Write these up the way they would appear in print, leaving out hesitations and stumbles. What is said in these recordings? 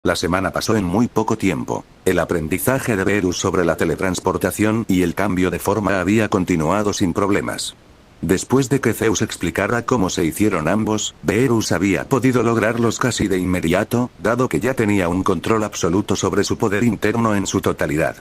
La semana pasó en muy poco tiempo. El aprendizaje de Beerus sobre la teletransportación y el cambio de forma había continuado sin problemas. Después de que Zeus explicara cómo se hicieron ambos, Beerus había podido lograrlos casi de inmediato, dado que ya tenía un control absoluto sobre su poder interno en su totalidad.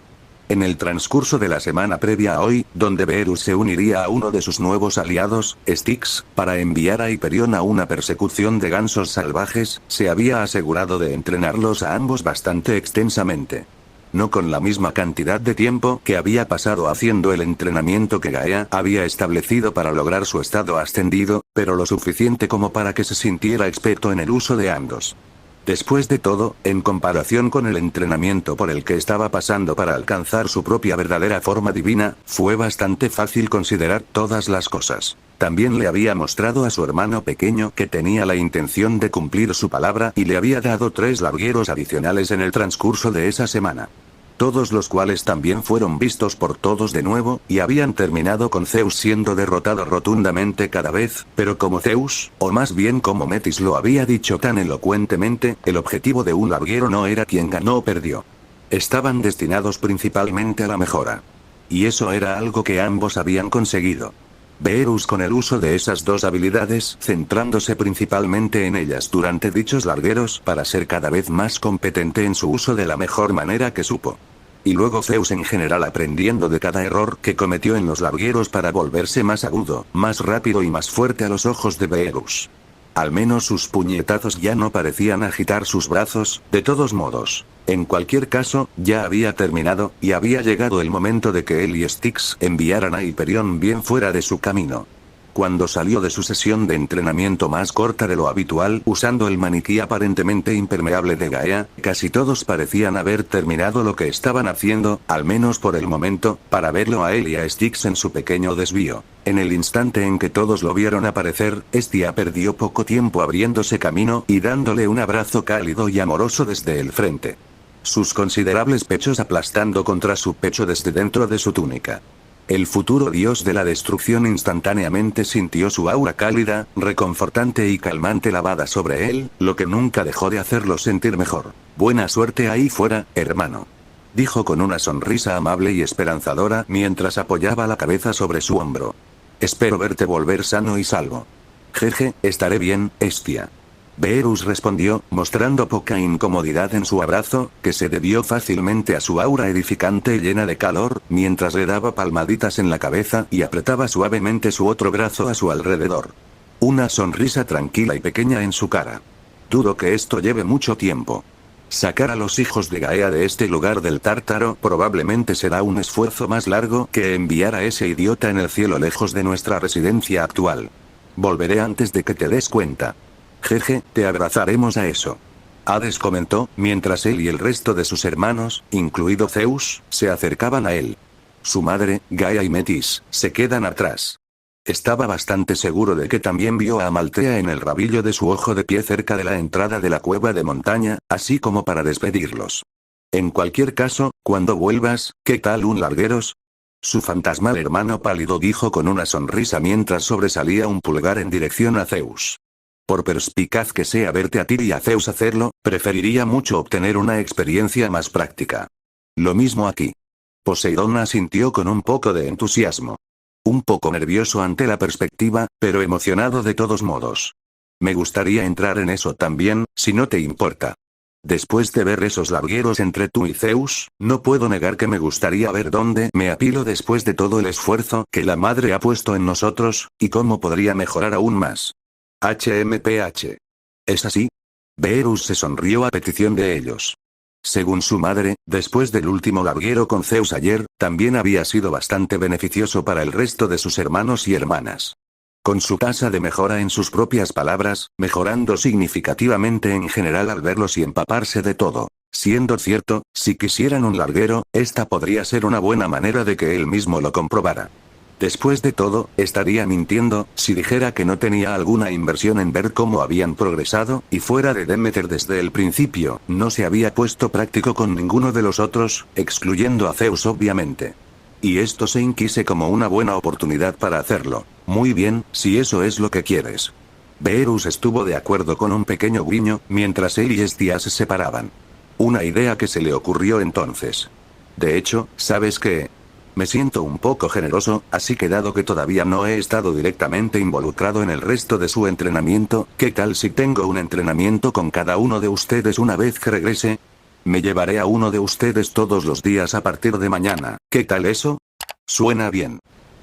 En el transcurso de la semana previa a hoy, donde Beerus se uniría a uno de sus nuevos aliados, Styx, para enviar a Hyperion a una persecución de gansos salvajes, se había asegurado de entrenarlos a ambos bastante extensamente. No con la misma cantidad de tiempo que había pasado haciendo el entrenamiento que Gaia había establecido para lograr su estado ascendido, pero lo suficiente como para que se sintiera experto en el uso de ambos. Después de todo, en comparación con el entrenamiento por el que estaba pasando para alcanzar su propia verdadera forma divina, fue bastante fácil considerar todas las cosas. También le había mostrado a su hermano pequeño que tenía la intención de cumplir su palabra y le había dado 3 largueros adicionales en el transcurso de esa semana. Todos los cuales también fueron vistos por todos de nuevo, y habían terminado con Zeus siendo derrotado rotundamente cada vez, pero como Zeus, o más bien como Metis lo había dicho tan elocuentemente, el objetivo de un larguero no era quien ganó o perdió. Estaban destinados principalmente a la mejora. Y eso era algo que ambos habían conseguido. Beerus con el uso de esas 2 habilidades, centrándose principalmente en ellas durante dichos largueros para ser cada vez más competente en su uso de la mejor manera que supo. Y luego Zeus en general aprendiendo de cada error que cometió en los largueros para volverse más agudo, más rápido y más fuerte a los ojos de Beerus. Al menos sus puñetazos ya no parecían agitar sus brazos, de todos modos. En cualquier caso, ya había terminado, y había llegado el momento de que él y Styx enviaran a Hyperion bien fuera de su camino. Cuando salió de su sesión de entrenamiento más corta de lo habitual, usando el maniquí aparentemente impermeable de Gaia, casi todos parecían haber terminado lo que estaban haciendo, al menos por el momento, para verlo a él y a Styx en su pequeño desvío. En el instante en que todos lo vieron aparecer, Estia perdió poco tiempo abriéndose camino y dándole un abrazo cálido y amoroso desde el frente. Sus considerables pechos aplastando contra su pecho desde dentro de su túnica. El futuro dios de la destrucción instantáneamente sintió su aura cálida, reconfortante y calmante lavada sobre él, lo que nunca dejó de hacerlo sentir mejor. Buena suerte ahí fuera, hermano. Dijo con una sonrisa amable y esperanzadora mientras apoyaba la cabeza sobre su hombro. Espero verte volver sano y salvo. Jeje, estaré bien, Estia. Beerus respondió, mostrando poca incomodidad en su abrazo, que se debió fácilmente a su aura edificante y llena de calor, mientras le daba palmaditas en la cabeza y apretaba suavemente su otro brazo a su alrededor. Una sonrisa tranquila y pequeña en su cara. Dudo que esto lleve mucho tiempo. Sacar a los hijos de Gaea de este lugar del Tártaro probablemente será un esfuerzo más largo que enviar a ese idiota en el cielo lejos de nuestra residencia actual. Volveré antes de que te des cuenta. Jeje, te abrazaremos a eso. Hades comentó, mientras él y el resto de sus hermanos, incluido Zeus, se acercaban a él. Su madre, Gaia y Metis, se quedan atrás. Estaba bastante seguro de que también vio a Amaltea en el rabillo de su ojo de pie cerca de la entrada de la cueva de montaña, así como para despedirlos. En cualquier caso, cuando vuelvas, ¿qué tal un largueros? Su fantasmal hermano pálido dijo con una sonrisa mientras sobresalía un pulgar en dirección a Zeus. Por perspicaz que sea verte a ti y a Zeus hacerlo, preferiría mucho obtener una experiencia más práctica. Lo mismo aquí. Poseidón asintió con un poco de entusiasmo. Un poco nervioso ante la perspectiva, pero emocionado de todos modos. Me gustaría entrar en eso también, si no te importa. Después de ver esos largueros entre tú y Zeus, no puedo negar que me gustaría ver dónde me apilo después de todo el esfuerzo que la madre ha puesto en nosotros, y cómo podría mejorar aún más. HMPH. ¿Es así? Beerus se sonrió a petición de ellos. Según su madre, después del último larguero con Zeus ayer, también había sido bastante beneficioso para el resto de sus hermanos y hermanas. Con su tasa de mejora en sus propias palabras, mejorando significativamente en general al verlos y empaparse de todo. Siendo cierto, si quisieran un larguero, esta podría ser una buena manera de que él mismo lo comprobara. Después de todo, estaría mintiendo si dijera que no tenía alguna inversión en ver cómo habían progresado, y fuera de Demeter desde el principio, no se había puesto práctico con ninguno de los otros, excluyendo a Zeus obviamente. Y esto se inquise como una buena oportunidad para hacerlo. Muy bien, si eso es lo que quieres. Beerus estuvo de acuerdo con un pequeño guiño, mientras él y Estia se separaban. Una idea que se le ocurrió entonces. De hecho, ¿sabes qué? Me siento un poco generoso, así que dado que todavía no he estado directamente involucrado en el resto de su entrenamiento, ¿qué tal si tengo un entrenamiento con cada uno de ustedes una vez que regrese? Me llevaré a uno de ustedes todos los días a partir de mañana. ¿Qué tal eso? Suena bien.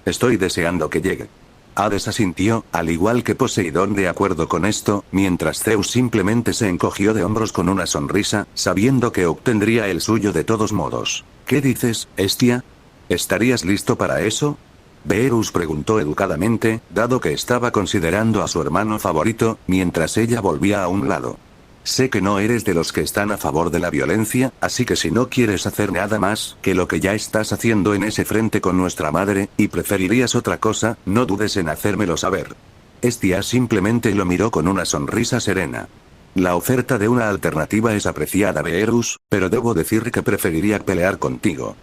Estoy deseando que llegue. Hades asintió, al igual que Poseidón de acuerdo con esto, mientras Zeus simplemente se encogió de hombros con una sonrisa, sabiendo que obtendría el suyo de todos modos. ¿Qué dices, Hestia? ¿Estarías listo para eso? Beerus preguntó educadamente, dado que estaba considerando a su hermano favorito, mientras ella volvía a un lado. Sé que no eres de los que están a favor de la violencia, así que si no quieres hacer nada más que lo que ya estás haciendo en ese frente con nuestra madre, y preferirías otra cosa, no dudes en hacérmelo saber. Hestia simplemente lo miró con una sonrisa serena. La oferta de una alternativa es apreciada, Beerus, pero debo decir que preferiría pelear contigo.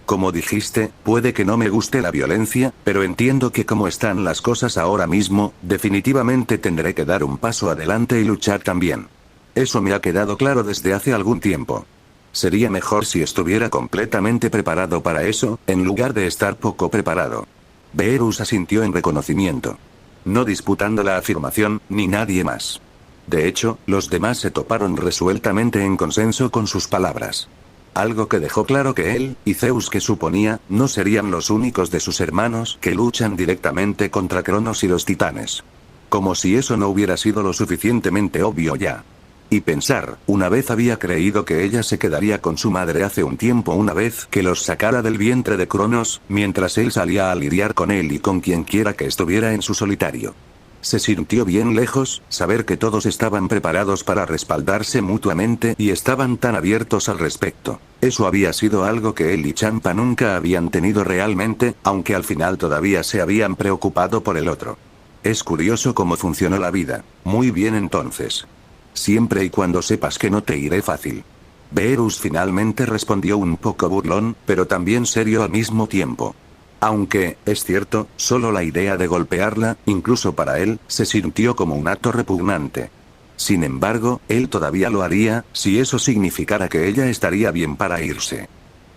Como dijiste, puede que no me guste la violencia, pero entiendo que como están las cosas ahora mismo, definitivamente tendré que dar un paso adelante y luchar también. Eso me ha quedado claro desde hace algún tiempo. Sería mejor si estuviera completamente preparado para eso, en lugar de estar poco preparado. Beerus asintió en reconocimiento. No disputando la afirmación, ni nadie más. De hecho, los demás se toparon resueltamente en consenso con sus palabras. Algo que dejó claro que él, y Zeus que suponía, no serían los únicos de sus hermanos que luchan directamente contra Cronos y los titanes. Como si eso no hubiera sido lo suficientemente obvio ya. Y pensar, una vez había creído que ella se quedaría con su madre hace un tiempo una vez que los sacara del vientre de Cronos, mientras él salía a lidiar con él y con quien quiera que estuviera en su solitario. Se sintió bien lejos, saber que todos estaban preparados para respaldarse mutuamente y estaban tan abiertos al respecto. Eso había sido algo que él y Champa nunca habían tenido realmente, aunque al final todavía se habían preocupado por el otro. Es curioso cómo funcionó la vida. Muy bien entonces. Siempre y cuando sepas que no te iré fácil. Beerus finalmente respondió un poco burlón, pero también serio al mismo tiempo. Aunque, es cierto, solo la idea de golpearla, incluso para él, se sintió como un acto repugnante. Sin embargo, él todavía lo haría, si eso significara que ella estaría bien para irse.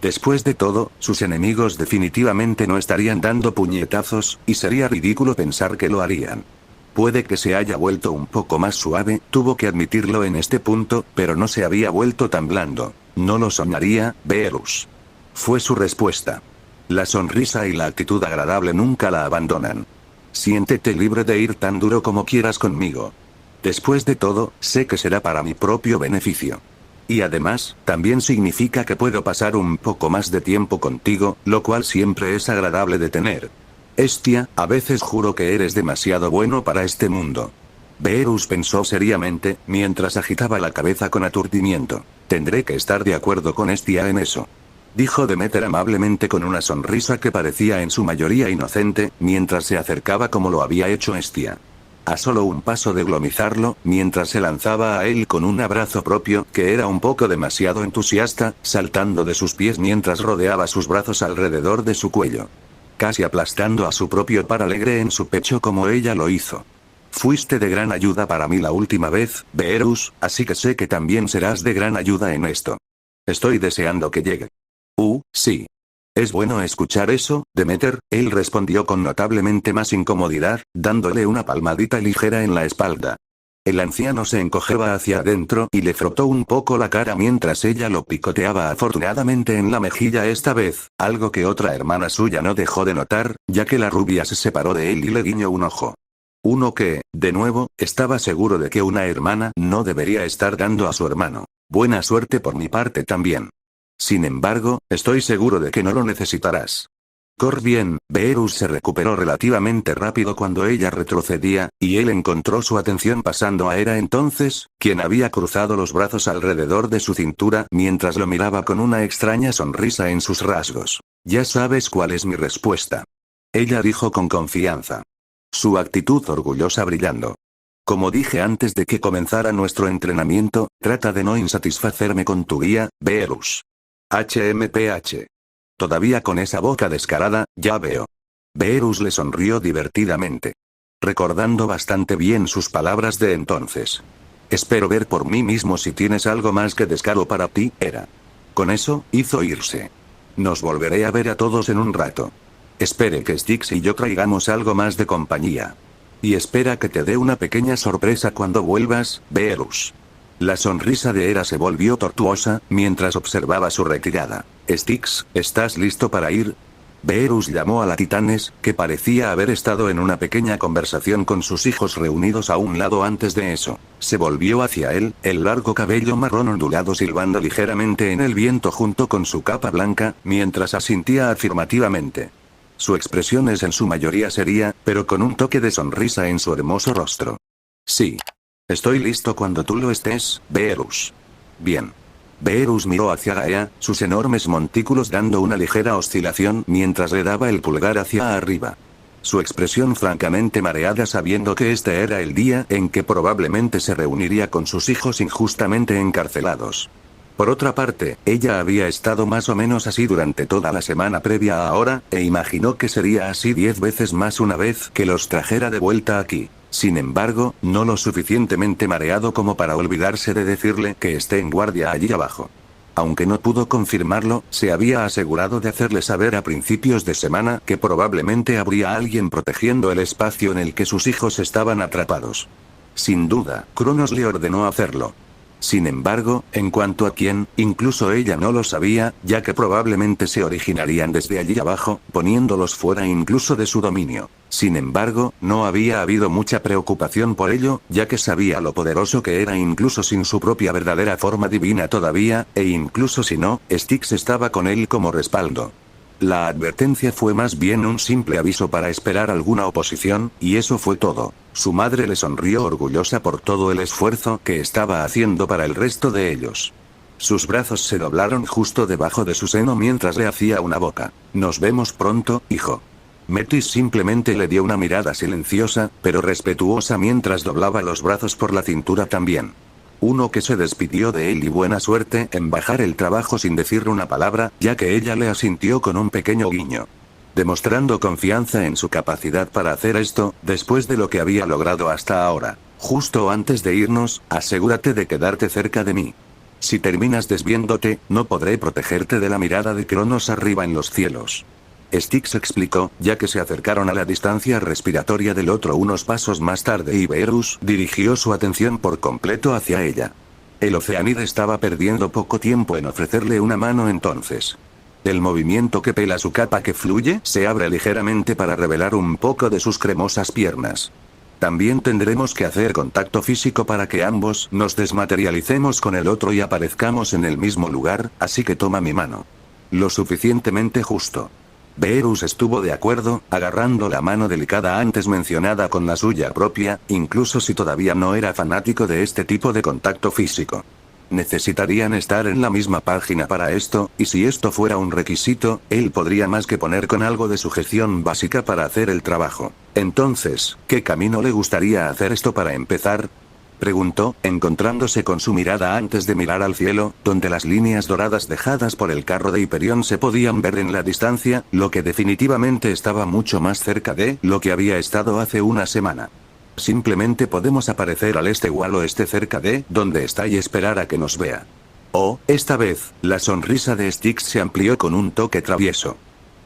Después de todo, sus enemigos definitivamente no estarían dando puñetazos, y sería ridículo pensar que lo harían. Puede que se haya vuelto un poco más suave, tuvo que admitirlo en este punto, pero no se había vuelto tan blando. No lo soñaría, Beerus. Fue su respuesta. La sonrisa y la actitud agradable nunca la abandonan. Siéntete libre de ir tan duro como quieras conmigo. Después de todo, sé que será para mi propio beneficio. Y además, también significa que puedo pasar un poco más de tiempo contigo, lo cual siempre es agradable de tener. Hestia, a veces juro que eres demasiado bueno para este mundo. Beerus pensó seriamente, mientras agitaba la cabeza con aturdimiento. Tendré que estar de acuerdo con Hestia en eso. Dijo Demeter amablemente con una sonrisa que parecía en su mayoría inocente, mientras se acercaba como lo había hecho Hestia. A solo un paso de glomizarlo, mientras se lanzaba a él con un abrazo propio, que era un poco demasiado entusiasta, saltando de sus pies mientras rodeaba sus brazos alrededor de su cuello. Casi aplastando a su propio par alegre en su pecho como ella lo hizo. Fuiste de gran ayuda para mí la última vez, Beerus, así que sé que también serás de gran ayuda en esto. Estoy deseando que llegue. Sí. Es bueno escuchar eso, Demeter, él respondió con notablemente más incomodidad, dándole una palmadita ligera en la espalda. El anciano se encogeba hacia adentro y le frotó un poco la cara mientras ella lo picoteaba afortunadamente en la mejilla esta vez, algo que otra hermana suya no dejó de notar, ya que la rubia se separó de él y le guiñó un ojo. Uno que, de nuevo, estaba seguro de que una hermana no debería estar dando a su hermano. Buena suerte por mi parte también. Sin embargo, estoy seguro de que no lo necesitarás. Bien, Beerus se recuperó relativamente rápido cuando ella retrocedía, y él encontró su atención pasando a Hera entonces, quien había cruzado los brazos alrededor de su cintura mientras lo miraba con una extraña sonrisa en sus rasgos. Ya sabes cuál es mi respuesta. Ella dijo con confianza. Su actitud orgullosa brillando. Como dije antes de que comenzara nuestro entrenamiento, trata de no insatisfacerme con tu guía, Beerus. HMPH. Todavía con esa boca descarada, ya veo. Beerus le sonrió divertidamente. Recordando bastante bien sus palabras de entonces. Espero ver por mí mismo si tienes algo más que descaro para ti, Era. Con eso, hizo irse. Nos volveré a ver a todos en un rato. Espere que Styx y yo traigamos algo más de compañía. Y espera que te dé una pequeña sorpresa cuando vuelvas, Beerus. La sonrisa de Hera se volvió tortuosa, mientras observaba su retirada. Styx, ¿estás listo para ir? Beerus llamó a la Titanes, que parecía haber estado en una pequeña conversación con sus hijos reunidos a un lado antes de eso. Se volvió hacia él, el largo cabello marrón ondulado silbando ligeramente en el viento junto con su capa blanca, mientras asintía afirmativamente. Su expresión es en su mayoría seria, pero con un toque de sonrisa en su hermoso rostro. Sí. Estoy listo cuando tú lo estés, Beerus. Bien. Beerus miró hacia Gaea, sus enormes montículos dando una ligera oscilación mientras le daba el pulgar hacia arriba. Su expresión francamente mareada sabiendo que este era el día en que probablemente se reuniría con sus hijos injustamente encarcelados. Por otra parte, ella había estado más o menos así durante toda la semana previa a ahora, e imaginó que sería así 10 veces más una vez que los trajera de vuelta aquí. Sin embargo, no lo suficientemente mareado como para olvidarse de decirle que esté en guardia allí abajo. Aunque no pudo confirmarlo, se había asegurado de hacerle saber a principios de semana que probablemente habría alguien protegiendo el espacio en el que sus hijos estaban atrapados. Sin duda, Cronos le ordenó hacerlo. Sin embargo, en cuanto a quién, incluso ella no lo sabía, ya que probablemente se originarían desde allí abajo, poniéndolos fuera incluso de su dominio. Sin embargo, no había habido mucha preocupación por ello, ya que sabía lo poderoso que era incluso sin su propia verdadera forma divina todavía, e incluso si no, Styx estaba con él como respaldo. La advertencia fue más bien un simple aviso para esperar alguna oposición, y eso fue todo. Su madre le sonrió orgullosa por todo el esfuerzo que estaba haciendo para el resto de ellos. Sus brazos se doblaron justo debajo de su seno mientras le hacía una boca. Nos vemos pronto, hijo. Metis simplemente le dio una mirada silenciosa, pero respetuosa mientras doblaba los brazos por la cintura también. Uno que se despidió de él y buena suerte en bajar el trabajo sin decirle una palabra, ya que ella le asintió con un pequeño guiño. Demostrando confianza en su capacidad para hacer esto, después de lo que había logrado hasta ahora. Justo antes de irnos, asegúrate de quedarte cerca de mí. Si terminas desviándote, no podré protegerte de la mirada de Cronos arriba en los cielos. Styx explicó, ya que se acercaron a la distancia respiratoria del otro unos pasos más tarde y Beerus dirigió su atención por completo hacia ella. El Oceanid estaba perdiendo poco tiempo en ofrecerle una mano entonces. El movimiento que pela su capa que fluye se abre ligeramente para revelar un poco de sus cremosas piernas. También tendremos que hacer contacto físico para que ambos nos desmaterialicemos con el otro y aparezcamos en el mismo lugar, así que toma mi mano. Lo suficientemente justo. Beerus estuvo de acuerdo, agarrando la mano delicada antes mencionada con la suya propia, incluso si todavía no era fanático de este tipo de contacto físico. Necesitarían estar en la misma página para esto, y si esto fuera un requisito, él podría más que poner con algo de sujeción básica para hacer el trabajo. Entonces, ¿qué camino le gustaría hacer esto para empezar? Preguntó, encontrándose con su mirada antes de mirar al cielo, donde las líneas doradas dejadas por el carro de Hyperion se podían ver en la distancia, lo que definitivamente estaba mucho más cerca de lo que había estado hace una semana. Simplemente podemos aparecer al este o al oeste cerca de donde está y esperar a que nos vea. Oh, esta vez, la sonrisa de Styx se amplió con un toque travieso.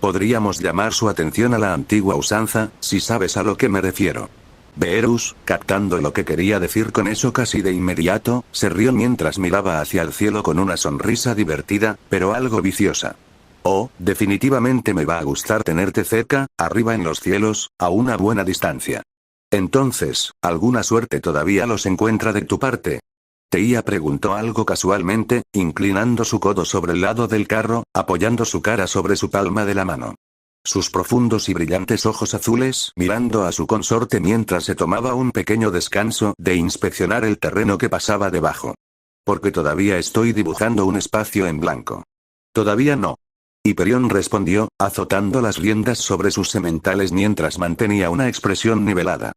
Podríamos llamar su atención a la antigua usanza, si sabes a lo que me refiero. Beerus, captando lo que quería decir con eso casi de inmediato, se rió mientras miraba hacia el cielo con una sonrisa divertida, pero algo viciosa. Oh, definitivamente me va a gustar tenerte cerca, arriba en los cielos, a una buena distancia. Entonces, ¿alguna suerte todavía los encuentra de tu parte? Teía preguntó algo casualmente, inclinando su codo sobre el lado del carro, apoyando su cara sobre su palma de la mano. Sus profundos y brillantes ojos azules mirando a su consorte mientras se tomaba un pequeño descanso de inspeccionar el terreno que pasaba debajo. Porque todavía estoy dibujando un espacio en blanco. Todavía no. Hyperion respondió, azotando las riendas sobre sus sementales mientras mantenía una expresión nivelada.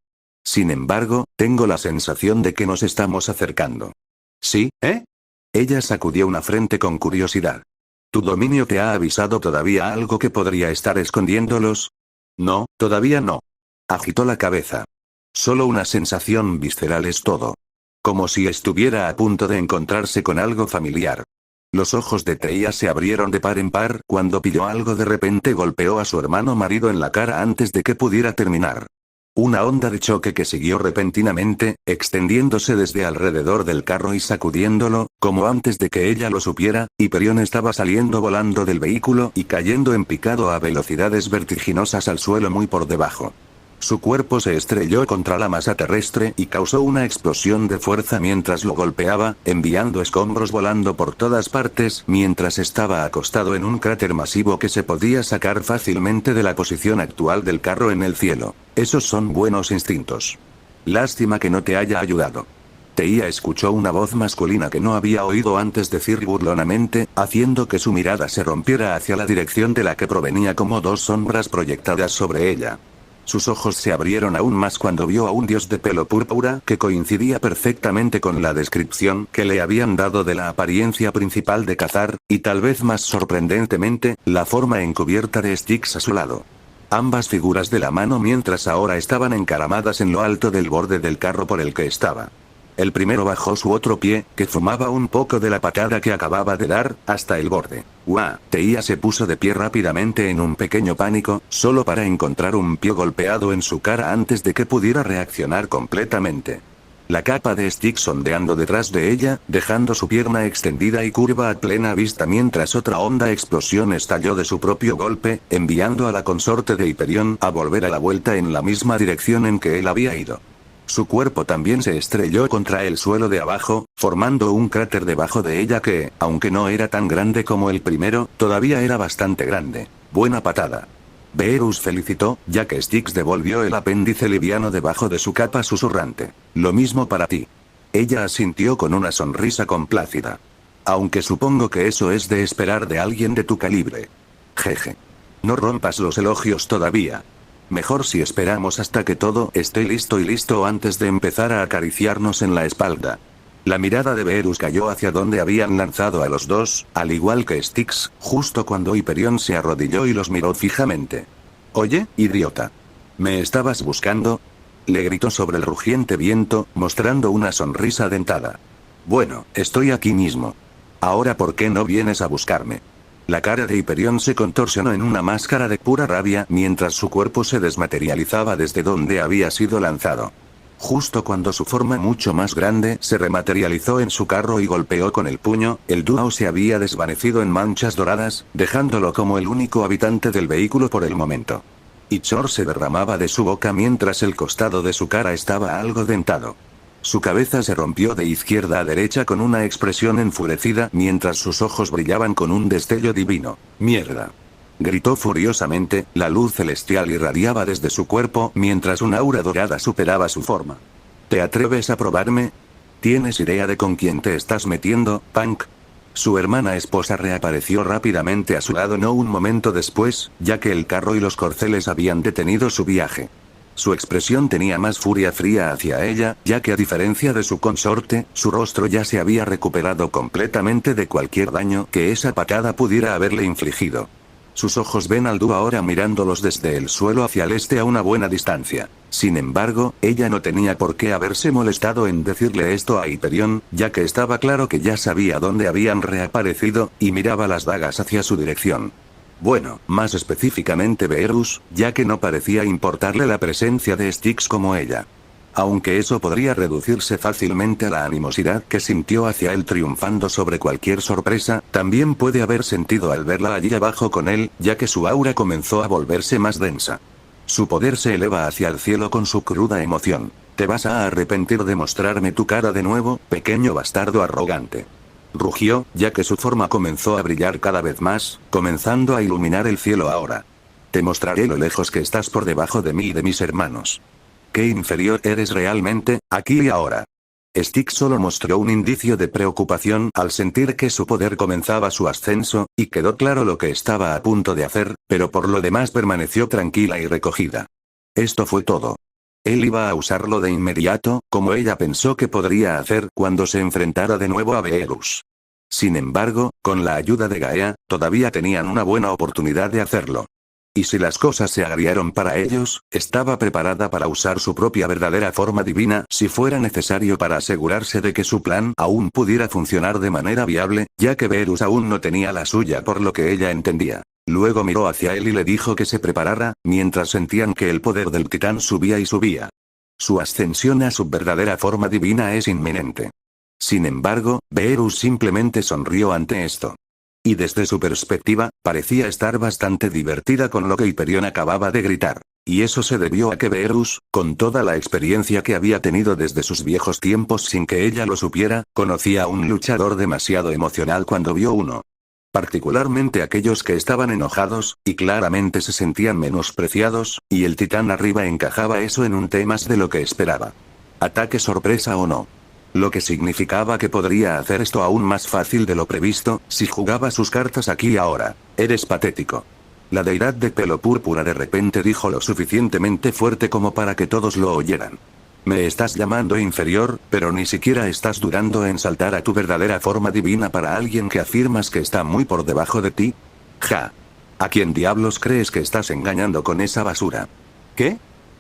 Sin embargo, tengo la sensación de que nos estamos acercando. ¿Sí, eh? Ella sacudió una frente con curiosidad. ¿Tu dominio te ha avisado todavía algo que podría estar escondiéndolos? No, todavía no. Agitó la cabeza. Solo una sensación visceral es todo. como si estuviera a punto de encontrarse con algo familiar. Los ojos de Teia se abrieron de par en par cuando pilló algo. De repente golpeó a su hermano marido en la cara antes de que pudiera terminar. Una onda de choque que siguió repentinamente, extendiéndose desde alrededor del carro y sacudiéndolo, como antes de que ella lo supiera, Hyperion estaba saliendo volando del vehículo y cayendo en picado a velocidades vertiginosas al suelo muy por debajo. Su cuerpo se estrelló contra la masa terrestre y causó una explosión de fuerza mientras lo golpeaba, enviando escombros volando por todas partes mientras estaba acostado en un cráter masivo que se podía sacar fácilmente de la posición actual del carro en el cielo. Esos son buenos instintos. Lástima que no te haya ayudado. Teia escuchó una voz masculina que no había oído antes decir burlonamente, haciendo que su mirada se rompiera hacia la dirección de la que provenía como dos sombras proyectadas sobre ella. Sus ojos se abrieron aún más cuando vio a un dios de pelo púrpura que coincidía perfectamente con la descripción que le habían dado de la apariencia principal de Cazar, y tal vez más sorprendentemente, la forma encubierta de Styx a su lado. Ambas figuras de la mano mientras ahora estaban encaramadas en lo alto del borde del carro por el que estaba. El primero bajó su otro pie, que fumaba un poco de la patada que acababa de dar, hasta el borde. ¡Guau! Teia se puso de pie rápidamente en un pequeño pánico, solo para encontrar un pie golpeado en su cara antes de que pudiera reaccionar completamente. La capa de Styx ondeando detrás de ella, dejando su pierna extendida y curva a plena vista mientras otra honda explosión estalló de su propio golpe, enviando a la consorte de Hyperion a volver a la vuelta en la misma dirección en que él había ido. Su cuerpo también se estrelló contra el suelo de abajo, formando un cráter debajo de ella que, aunque no era tan grande como el primero, todavía era bastante grande. Buena patada. Beerus felicitó, ya que Styx devolvió el apéndice liviano debajo de su capa susurrante. Lo mismo para ti. Ella asintió con una sonrisa complácida. Aunque supongo que eso es de esperar de alguien de tu calibre. Jeje. No rompas los elogios todavía. Mejor si esperamos hasta que todo esté listo antes de empezar a acariciarnos en la espalda. La mirada de Beerus cayó hacia donde habían lanzado a los dos, al igual que Styx, justo cuando Hyperion se arrodilló y los miró fijamente. «Oye, idiota. ¿Me estabas buscando?», le gritó sobre el rugiente viento, mostrando una sonrisa dentada. «Bueno, estoy aquí mismo. Ahora, ¿por qué no vienes a buscarme?». La cara de Hyperion se contorsionó en una máscara de pura rabia mientras su cuerpo se desmaterializaba desde donde había sido lanzado. Justo cuando su forma mucho más grande se rematerializó en su carro y golpeó con el puño, el dúo se había desvanecido en manchas doradas, dejándolo como el único habitante del vehículo por el momento. Y chor se derramaba de su boca mientras el costado de su cara estaba algo dentado. Su cabeza se rompió de izquierda a derecha con una expresión enfurecida mientras sus ojos brillaban con un destello divino. «¡Mierda!», gritó furiosamente, la luz celestial irradiaba desde su cuerpo mientras una aura dorada superaba su forma. «¿Te atreves a probarme? ¿Tienes idea de con quién te estás metiendo, Punk?». Su hermana esposa reapareció rápidamente a su lado no un momento después, ya que el carro y los corceles habían detenido su viaje. Su expresión tenía más furia fría hacia ella, ya que a diferencia de su consorte, su rostro ya se había recuperado completamente de cualquier daño que esa patada pudiera haberle infligido. Sus ojos ven al dúo ahora mirándolos desde el suelo hacia el este a una buena distancia. Sin embargo, ella no tenía por qué haberse molestado en decirle esto a Hyperion, ya que estaba claro que ya sabía dónde habían reaparecido, y miraba las dagas hacia su dirección. Bueno, más específicamente Beerus, ya que no parecía importarle la presencia de Styx como ella. Aunque eso podría reducirse fácilmente a la animosidad que sintió hacia él triunfando sobre cualquier sorpresa, también puede haber sentido al verla allí abajo con él, ya que su aura comenzó a volverse más densa. Su poder se eleva hacia el cielo con su cruda emoción. «Te vas a arrepentir de mostrarme tu cara de nuevo, pequeño bastardo arrogante», rugió, ya que su forma comenzó a brillar cada vez más, comenzando a iluminar el cielo ahora. «Te mostraré lo lejos que estás por debajo de mí y de mis hermanos. Qué inferior eres realmente, aquí y ahora». Styx solo mostró un indicio de preocupación al sentir que su poder comenzaba su ascenso, y quedó claro lo que estaba a punto de hacer, pero por lo demás permaneció tranquila y recogida. Esto fue todo. Él iba a usarlo de inmediato, como ella pensó que podría hacer cuando se enfrentara de nuevo a Beerus. Sin embargo, con la ayuda de Gaea, todavía tenían una buena oportunidad de hacerlo. Y si las cosas se agriaron para ellos, estaba preparada para usar su propia verdadera forma divina si fuera necesario para asegurarse de que su plan aún pudiera funcionar de manera viable, ya que Beerus aún no tenía la suya por lo que ella entendía. Luego miró hacia él y le dijo que se preparara, mientras sentían que el poder del titán subía y subía. Su ascensión a su verdadera forma divina es inminente. Sin embargo, Beerus simplemente sonrió ante esto. Y desde su perspectiva, parecía estar bastante divertida con lo que Hyperion acababa de gritar. Y eso se debió a que Beerus, con toda la experiencia que había tenido desde sus viejos tiempos sin que ella lo supiera, conocía a un luchador demasiado emocional cuando vio uno. Particularmente aquellos que estaban enojados, y claramente se sentían menospreciados, y el titán arriba encajaba eso en un té más de lo que esperaba. Ataque sorpresa o no. Lo que significaba que podría hacer esto aún más fácil de lo previsto, si jugaba sus cartas aquí y ahora. Eres patético. La deidad de pelo púrpura de repente dijo lo suficientemente fuerte como para que todos lo oyeran. Me estás llamando inferior, pero ni siquiera estás dudando en saltar a tu verdadera forma divina para alguien que afirmas que está muy por debajo de ti. Ja. ¿A quién diablos crees que estás engañando con esa basura? ¿Qué?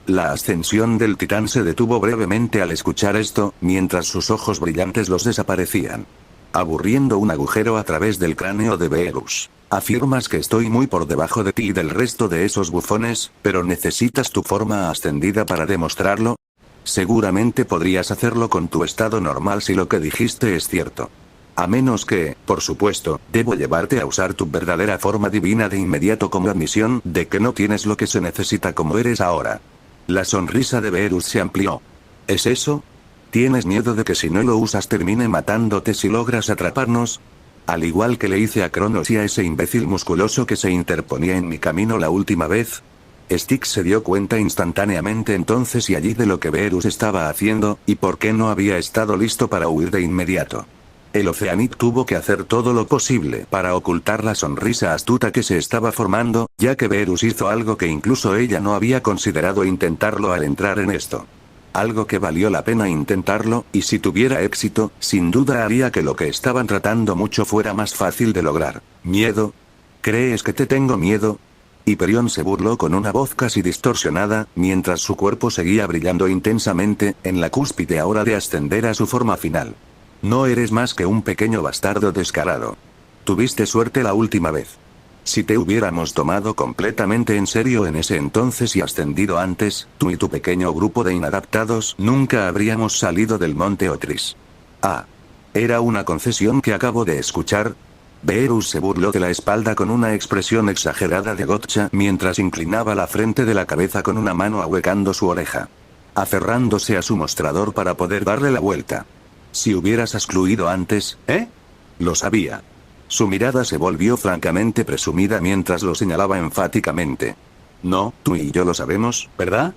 La ascensión del titán se detuvo brevemente al escuchar esto, mientras sus ojos brillantes los desaparecían. Aburriendo un agujero a través del cráneo de Beerus. Afirmas que estoy muy por debajo de ti y del resto de esos bufones, pero necesitas tu forma ascendida para demostrarlo. Seguramente podrías hacerlo con tu estado normal si lo que dijiste es cierto. A menos que, por supuesto, debo llevarte a usar tu verdadera forma divina de inmediato como admisión de que no tienes lo que se necesita como eres ahora. La sonrisa de Beerus se amplió. ¿Es eso? ¿Tienes miedo de que si no lo usas termine matándote si logras atraparnos? Al igual que le hice a Cronos y a ese imbécil musculoso que se interponía en mi camino la última vez. Styx se dio cuenta instantáneamente entonces y allí de lo que Beerus estaba haciendo, y por qué no había estado listo para huir de inmediato. El Oceanid tuvo que hacer todo lo posible para ocultar la sonrisa astuta que se estaba formando, ya que Beerus hizo algo que incluso ella no había considerado intentarlo al entrar en esto. Algo que valió la pena intentarlo, y si tuviera éxito, sin duda haría que lo que estaban tratando mucho fuera más fácil de lograr. ¿Miedo? ¿Crees que te tengo miedo? Hyperion se burló con una voz casi distorsionada, mientras su cuerpo seguía brillando intensamente, en la cúspide ahora de ascender a su forma final. No eres más que un pequeño bastardo descarado. Tuviste suerte la última vez. Si te hubiéramos tomado completamente en serio en ese entonces y ascendido antes, tú y tu pequeño grupo de inadaptados nunca habríamos salido del monte Otris. Ah. ¿Era una concesión que acabo de escuchar? Beerus se burló de la espalda con una expresión exagerada de gotcha mientras inclinaba la frente de la cabeza con una mano ahuecando su oreja. Aferrándose a su mostrador para poder darle la vuelta. Si hubieras excluido antes, ¿eh? Lo sabía. Su mirada se volvió francamente presumida mientras lo señalaba enfáticamente. No, tú y yo lo sabemos, ¿verdad?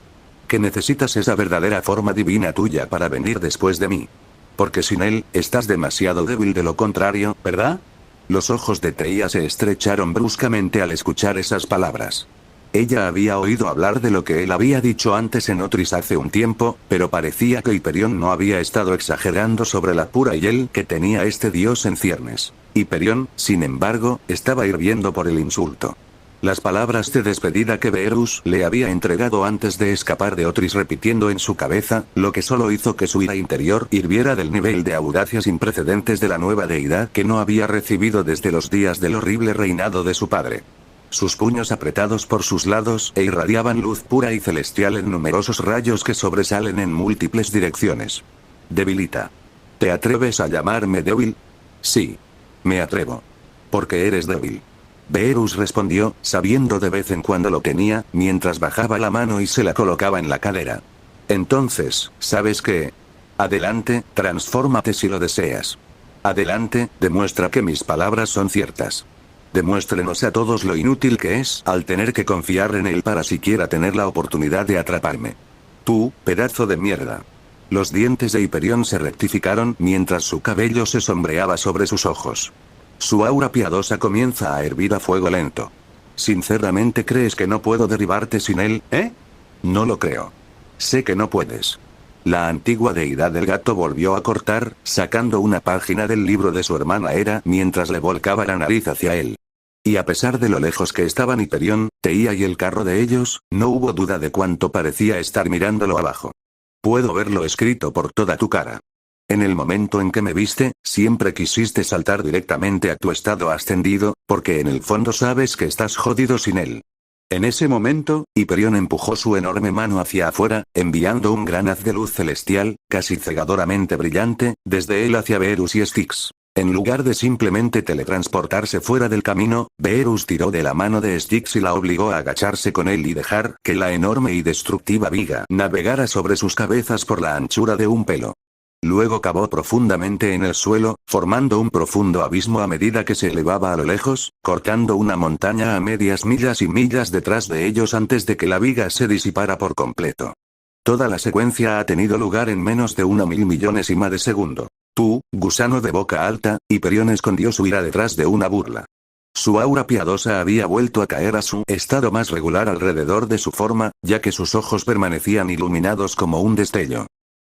Que necesitas esa verdadera forma divina tuya para venir después de mí. Porque sin él, estás demasiado débil de lo contrario, ¿verdad? Los ojos de Teia se estrecharon bruscamente al escuchar esas palabras. Ella había oído hablar de lo que él había dicho antes en Otris hace un tiempo, pero parecía que Hyperion no había estado exagerando sobre la pura hiel que tenía este dios en ciernes. Hyperion, sin embargo, estaba hirviendo por el insulto. Las palabras de despedida que Beerus le había entregado antes de escapar de Otris repitiendo en su cabeza, lo que solo hizo que su ira interior hirviera del nivel de audacia sin precedentes de la nueva deidad que no había recibido desde los días del horrible reinado de su padre. Sus puños apretados por sus lados e irradiaban luz pura y celestial en numerosos rayos que sobresalen en múltiples direcciones. Debilita. ¿Te atreves a llamarme débil? Sí. Me atrevo. Porque eres débil. Beerus respondió, sabiendo de vez en cuando lo tenía, mientras bajaba la mano y se la colocaba en la cadera. Entonces, ¿sabes qué? Adelante, transfórmate si lo deseas. Adelante, demuestra que mis palabras son ciertas. Demuéstrenos a todos lo inútil que es al tener que confiar en él para siquiera tener la oportunidad de atraparme. Tú, pedazo de mierda. Los dientes de Hyperion se rectificaron mientras su cabello se sombreaba sobre sus ojos. Su aura piadosa comienza a hervir a fuego lento. ¿Sinceramente crees que no puedo derribarte sin él, eh? No lo creo. Sé que no puedes. La antigua deidad del gato volvió a cortar, sacando una página del libro de su hermana Hera mientras le volcaba la nariz hacia él. Y a pesar de lo lejos que estaban Hyperion, Teia y el carro de ellos, no hubo duda de cuánto parecía estar mirándolo abajo. Puedo verlo escrito por toda tu cara. En el momento en que me viste, siempre quisiste saltar directamente a tu estado ascendido, porque en el fondo sabes que estás jodido sin él. En ese momento, Hyperion empujó su enorme mano hacia afuera, enviando un gran haz de luz celestial, casi cegadoramente brillante, desde él hacia Beerus y Styx. En lugar de simplemente teletransportarse fuera del camino, Beerus tiró de la mano de Styx y la obligó a agacharse con él y dejar que la enorme y destructiva viga navegara sobre sus cabezas por la anchura de un pelo. Luego cavó profundamente en el suelo, formando un profundo abismo a medida que se elevaba a lo lejos, cortando una montaña a medias millas y millas detrás de ellos antes de que la viga se disipara por completo. Toda la secuencia ha tenido lugar en menos de 1.000.000.000 de segundo. Tú, gusano de boca alta, Hyperion escondió su ira detrás de una burla. Su aura piadosa había vuelto a caer a su estado más regular alrededor de su forma, ya que sus ojos permanecían iluminados como un destello.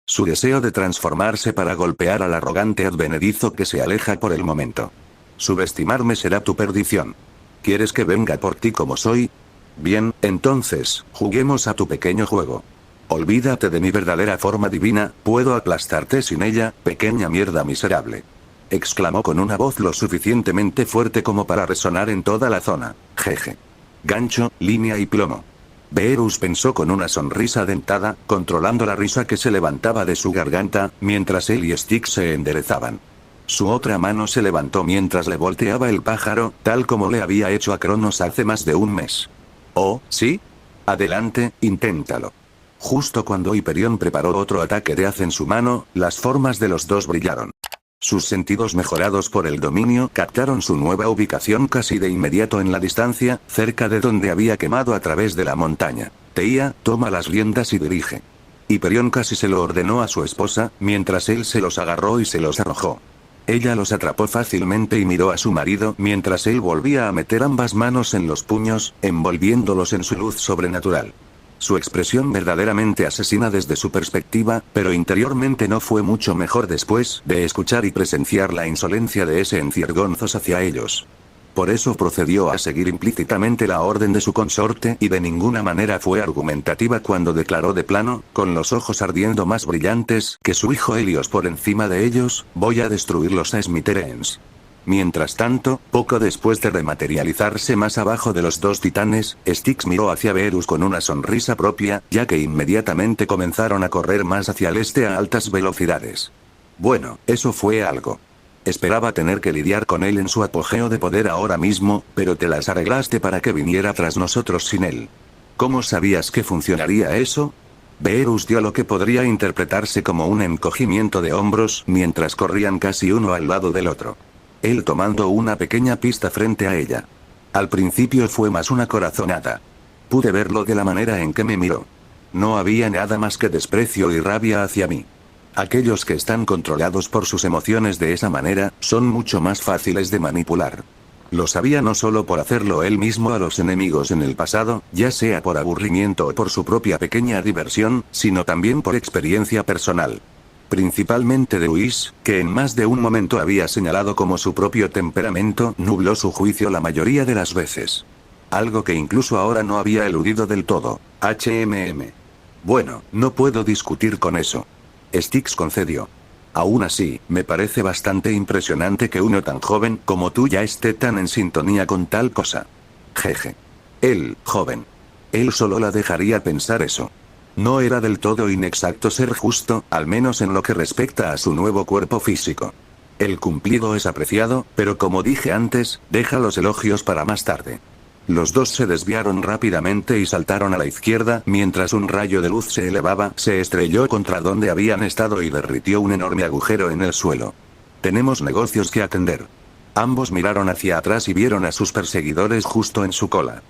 Su deseo de transformarse para golpear al arrogante advenedizo que se aleja por el momento. Subestimarme será tu perdición. ¿Quieres que venga por ti como soy? Bien, entonces, juguemos a tu pequeño juego. Olvídate de mi verdadera forma divina, puedo aplastarte sin ella, pequeña mierda miserable. Exclamó con una voz lo suficientemente fuerte como para resonar en toda la zona. Jeje. Gancho, línea y plomo. Beerus pensó con una sonrisa dentada, controlando la risa que se levantaba de su garganta, mientras él y Styx se enderezaban. Su otra mano se levantó mientras le volteaba el pájaro, tal como le había hecho a Cronos hace más de un mes. ¿Oh, sí? Adelante, inténtalo. Justo cuando Hyperion preparó otro ataque de haz en su mano, las formas de los dos brillaron. Sus sentidos mejorados por el dominio captaron su nueva ubicación casi de inmediato en la distancia, cerca de donde había quemado a través de la montaña. Teia, toma las riendas y dirige. Hyperion casi se lo ordenó a su esposa, mientras él se los agarró y se los arrojó. Ella los atrapó fácilmente y miró a su marido mientras él volvía a meter ambas manos en los puños, envolviéndolos en su luz sobrenatural. Su expresión verdaderamente asesina desde su perspectiva, pero interiormente no fue mucho mejor después de escuchar y presenciar la insolencia de ese enciergonzos hacia ellos. Por eso procedió a seguir implícitamente la orden de su consorte y de ninguna manera fue argumentativa cuando declaró de plano, con los ojos ardiendo más brillantes que su hijo Helios por encima de ellos, voy a destruirlos a Smitherians. Mientras tanto, poco después de rematerializarse más abajo de los dos titanes, Styx miró hacia Beerus con una sonrisa propia, ya que inmediatamente comenzaron a correr más hacia el este a altas velocidades. Bueno, eso fue algo. Esperaba tener que lidiar con él en su apogeo de poder ahora mismo, pero te las arreglaste para que viniera tras nosotros sin él. ¿Cómo sabías que funcionaría eso? Beerus dio lo que podría interpretarse como un encogimiento de hombros mientras corrían casi uno al lado del otro. Él tomando una pequeña pista frente a ella. Al principio fue más una corazonada. Pude verlo de la manera en que me miró. No había nada más que desprecio y rabia hacia mí. Aquellos que están controlados por sus emociones de esa manera, son mucho más fáciles de manipular. Lo sabía no solo por hacerlo él mismo a los enemigos en el pasado, ya sea por aburrimiento o por su propia pequeña diversión, sino también por experiencia personal. Principalmente de Whis, que en más de un momento había señalado como su propio temperamento nubló su juicio la mayoría de las veces. Algo que incluso ahora no había eludido del todo. Bueno, no puedo discutir con eso. Styx concedió. Aún así, me parece bastante impresionante que uno tan joven como tú ya esté tan en sintonía con tal cosa. Jeje. Él, joven. Él solo la dejaría pensar eso. No era del todo inexacto ser justo, al menos en lo que respecta a su nuevo cuerpo físico. El cumplido es apreciado, pero como dije antes, deja los elogios para más tarde. Los dos se desviaron rápidamente y saltaron a la izquierda, mientras un rayo de luz se elevaba, se estrelló contra donde habían estado y derritió un enorme agujero en el suelo. Tenemos negocios que atender. Ambos miraron hacia atrás y vieron a sus perseguidores justo en su cola.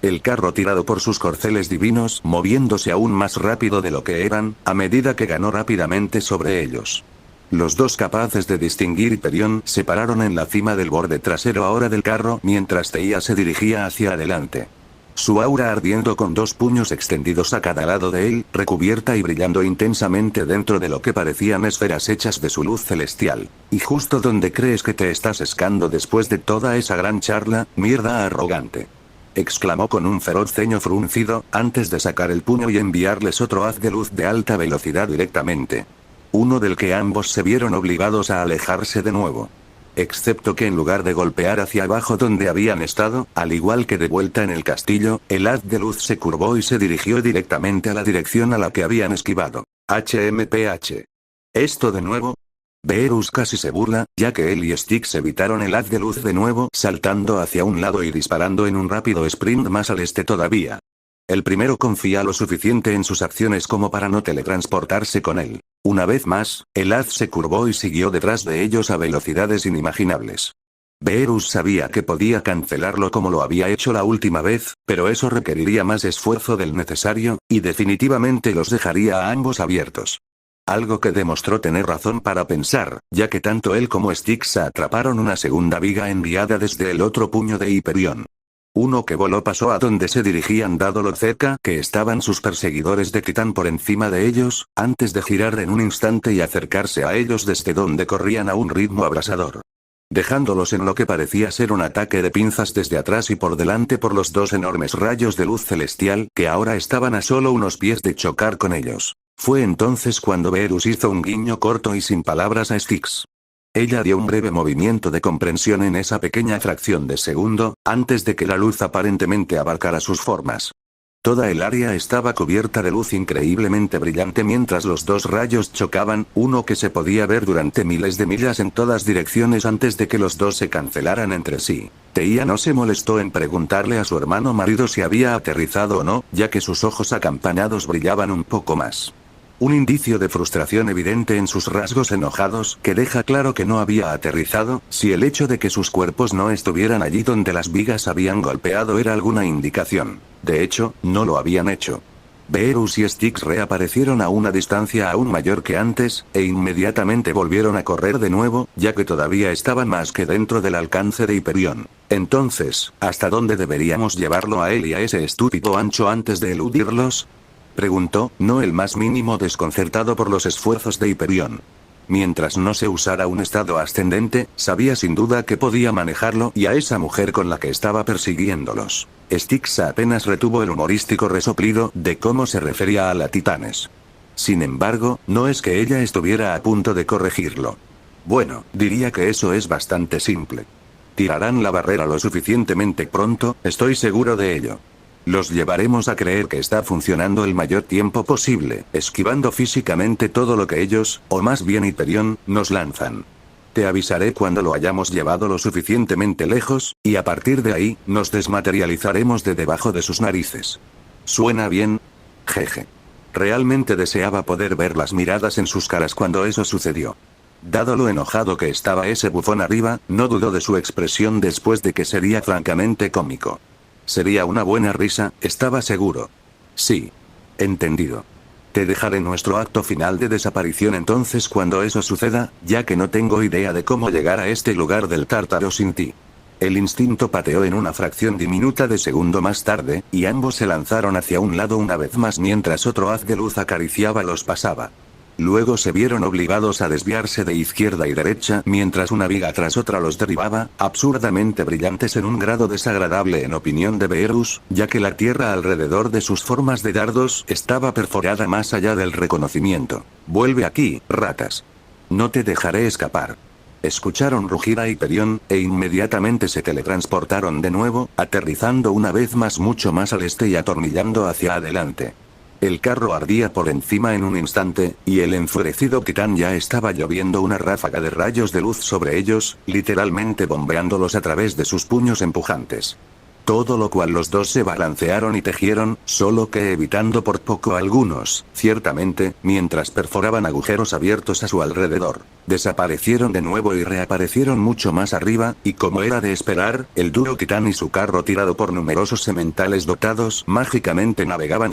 El carro tirado por sus corceles divinos, moviéndose aún más rápido de lo que eran, a medida que ganó rápidamente sobre ellos. Los dos capaces de distinguir Hyperion se pararon en la cima del borde trasero ahora del carro mientras Teia se dirigía hacia adelante. su aura ardiendo con dos puños extendidos a cada lado de él, recubierta y brillando intensamente dentro de lo que parecían esferas hechas de su luz celestial. Y justo donde crees que te estás escando después de toda esa gran charla, mierda arrogante. Exclamó con un feroz ceño fruncido, antes de sacar el puño y enviarles otro haz de luz de alta velocidad directamente. Uno del que ambos se vieron obligados a alejarse de nuevo. Excepto que en lugar de golpear hacia abajo donde habían estado, al igual que de vuelta en el castillo, el haz de luz se curvó y se dirigió directamente a la dirección a la que habían esquivado. HMPH. ¿Esto de nuevo? Beerus casi se burla, ya que él y Styx evitaron el haz de luz de nuevo, saltando hacia un lado y disparando en un rápido sprint más al este todavía. El primero confía lo suficiente en sus acciones como para no teletransportarse con él. Una vez más, el haz se curvó y siguió detrás de ellos a velocidades inimaginables. Beerus sabía que podía cancelarlo como lo había hecho la última vez, pero eso requeriría más esfuerzo del necesario, y definitivamente los dejaría a ambos abiertos. Algo que demostró tener razón para pensar, ya que tanto él como Styx atraparon una segunda viga enviada desde el otro puño de Hyperion. Uno que voló pasó a donde se dirigían dado lo cerca que estaban sus perseguidores de Titán por encima de ellos, antes de girar en un instante y acercarse a ellos desde donde corrían a un ritmo abrasador. Dejándolos en lo que parecía ser un ataque de pinzas desde atrás y por delante por los dos enormes rayos de luz celestial que ahora estaban a solo unos pies de chocar con ellos. Fue entonces cuando Beerus hizo un guiño corto y sin palabras a Styx. Ella dio un breve movimiento de comprensión en esa pequeña fracción de segundo, antes de que la luz aparentemente abarcara sus formas. Toda el área estaba cubierta de luz increíblemente brillante mientras los dos rayos chocaban, uno que se podía ver durante miles de millas en todas direcciones antes de que los dos se cancelaran entre sí. Teia no se molestó en preguntarle a su hermano marido si había aterrizado o no, ya que sus ojos acampanados brillaban un poco más. Un indicio de frustración evidente en sus rasgos enojados que deja claro que no había aterrizado, si el hecho de que sus cuerpos no estuvieran allí donde las vigas habían golpeado era alguna indicación. De hecho, no lo habían hecho. Beerus y Styx reaparecieron a una distancia aún mayor que antes, e inmediatamente volvieron a correr de nuevo, ya que todavía estaban más que dentro del alcance de Hyperion. Entonces, ¿hasta dónde deberíamos llevarlo a él y a ese estúpido ancho antes de eludirlos? Preguntó, no el más mínimo desconcertado por los esfuerzos de Hyperion. Mientras no se usara un estado ascendente, sabía sin duda que podía manejarlo y a esa mujer con la que estaba persiguiéndolos. Styx apenas retuvo el humorístico resoplido de cómo se refería a la Titanes. Sin embargo, no es que ella estuviera a punto de corregirlo. Bueno, diría que eso es bastante simple. Tirarán la barrera lo suficientemente pronto, estoy seguro de ello. Los llevaremos a creer que está funcionando el mayor tiempo posible, esquivando físicamente todo lo que ellos, o más bien Hyperion, nos lanzan. Te avisaré cuando lo hayamos llevado lo suficientemente lejos, y a partir de ahí, nos desmaterializaremos de debajo de sus narices. ¿Suena bien? Jeje. Realmente deseaba poder ver las miradas en sus caras cuando eso sucedió. Dado lo enojado que estaba ese bufón arriba, no dudó de su expresión después de que sería francamente cómico. Sería una buena risa, estaba seguro. Sí. Entendido. Te dejaré nuestro acto final de desaparición entonces cuando eso suceda, ya que no tengo idea de cómo llegar a este lugar del Tártaro sin ti. El instinto pateó en una fracción diminuta de segundo más tarde, y ambos se lanzaron hacia un lado una vez más mientras otro haz de luz acariciaba los pasaba. Luego se vieron obligados a desviarse de izquierda y derecha mientras una viga tras otra los derribaba, absurdamente brillantes en un grado desagradable en opinión de Beerus, ya que la tierra alrededor de sus formas de dardos estaba perforada más allá del reconocimiento. Vuelve aquí, ratas. No te dejaré escapar. Escucharon rugir a Hyperion, e inmediatamente se teletransportaron de nuevo, aterrizando una vez más mucho más al este y atornillando hacia adelante. El carro ardía por encima en un instante, y el enfurecido titán ya estaba lloviendo una ráfaga de rayos de luz sobre ellos, literalmente bombeándolos a través de sus puños empujantes. Todo lo cual los dos se balancearon y tejieron, solo que evitando por poco a algunos, ciertamente, mientras perforaban agujeros abiertos a su alrededor. Desaparecieron de nuevo y reaparecieron mucho más arriba, y como era de esperar, el duro titán y su carro tirado por numerosos sementales dotados mágicamente navegaban